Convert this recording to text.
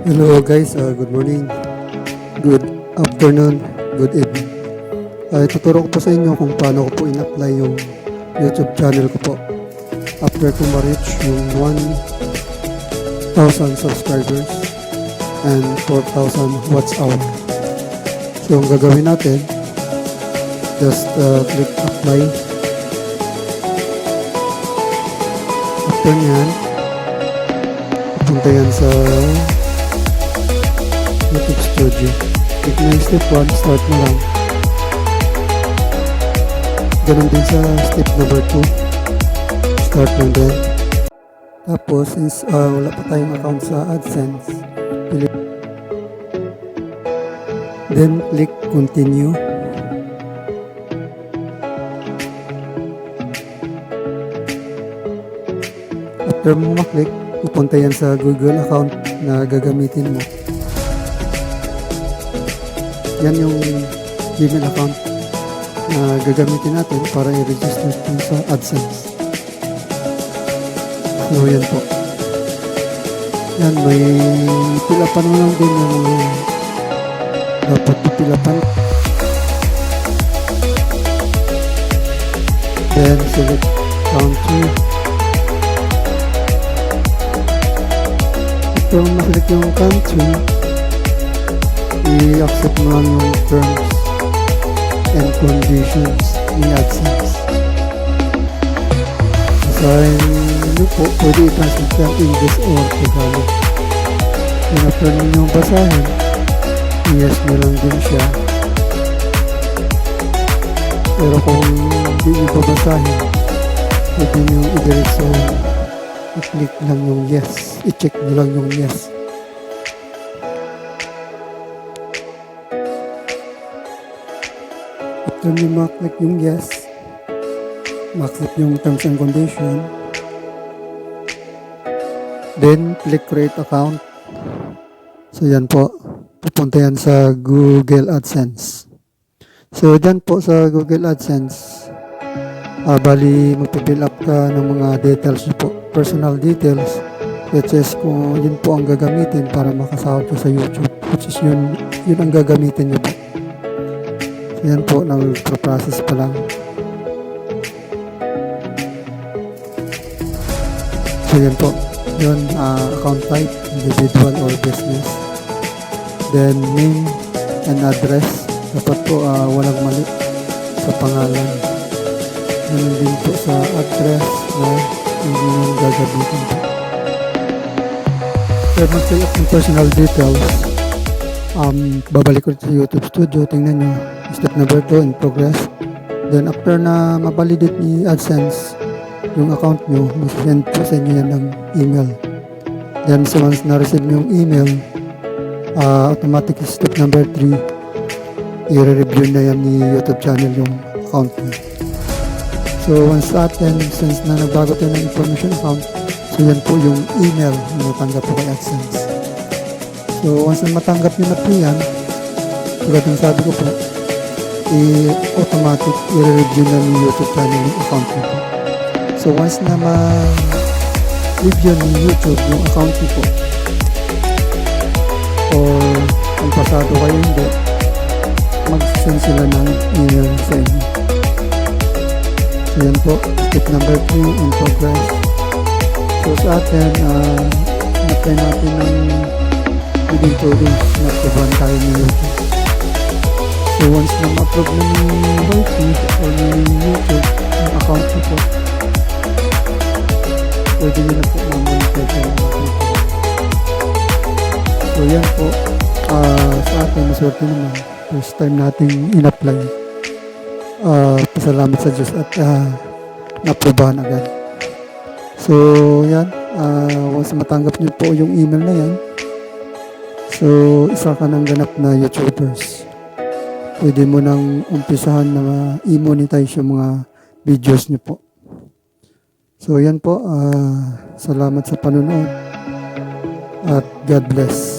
Hello guys, good morning, good afternoon, good evening. Ituturo ko po sa inyo kung paano ko po in-apply yung YouTube channel ko po after ko ma-reach yung 1,000 subscribers and 4,000 watch hour. So ang gagawin natin, just click apply. After nyan, punta yan sa YouTube Studio. Click na yung step 1, start na lang. Ganun din sa step number 2, start lang din. Tapos, since wala pa tayong account sa AdSense, then click continue. After mo maklik, pupunta yan sa Google account na gagamitin mo. Yan yung Gmail account na gagamitin natin para i-register sa AdSense. So yan po. Yan, may pilapan mo lang din yung mga dapat pilapan. Then select country. After ma-select yung country, i-accept mo lang yung terms and conditions ni AdSense. Assign nyo po, pwede i-translate yung English or Tagalog. Kung after ninyo basahin, yes nyo lang din siya. Pero kung hindi nyo babasahin, pwede nyo i-diretso, i-click lang yung yes, i-check nyo lang yung yes. After nyo maklik yung yes, ma-accept yung terms and condition, then click create account. So yan po, pupunta yan sa Google AdSense. So dyan po sa Google AdSense, bali magpifill up ka ng mga details nyo po, personal details, which is kung yun po ang gagamitin para makasahod ka sa YouTube, which is yun ang gagamitin nyo po. So yan po, nag-process pa lang. So yan po, yun, account type, individual or business. Then name and address, dapat po walang mali sa pangalan. Yun din po sa address na hindi nyo gagamitin po. Pero mag-fill up ng personal details, babalik ko sa YouTube Studio, tingnan nyo, step number 2 in progress. Then after na ma-validate ni AdSense yung account nyo, mag-send po sa inyo yan ng email. Then so once na-receive nyo yung email, automatic step number 3, i-review na yan ni YouTube channel yung account nyo. So once sa atin, since na nagbago tayo ng information account, so yan po yung email na natanggap po kay AdSense. So once na matanggap nyo na po yan, tulad ng sabi ko po, automatic i-review na ni YouTube channel yung account nyo po. So once na ma-review ni YouTube yung account nyo po, or kung pasado kayo hindi, mag-send sila ng email sa inyo. So yan po, step number 3 in progress. So sa atin, na-apply natin ng within 2 days na proban tayo ni YouTube. So once na ma-approve na ni YouTube or ni YouTube yung account nyo po, pwede nyo na po ma-monetize yung account. So yan po, sa atin, maswerte naman. First time nating in-apply. Pasalamat sa Diyos at na-aprobahan agad. So yan, once matanggap nyo po yung email na yan, so isa ka ng ganap na YouTubers. Pwede mo nang umpisahan na i-monetize yung mga videos nyo po. So yan po, salamat sa panonood at God bless.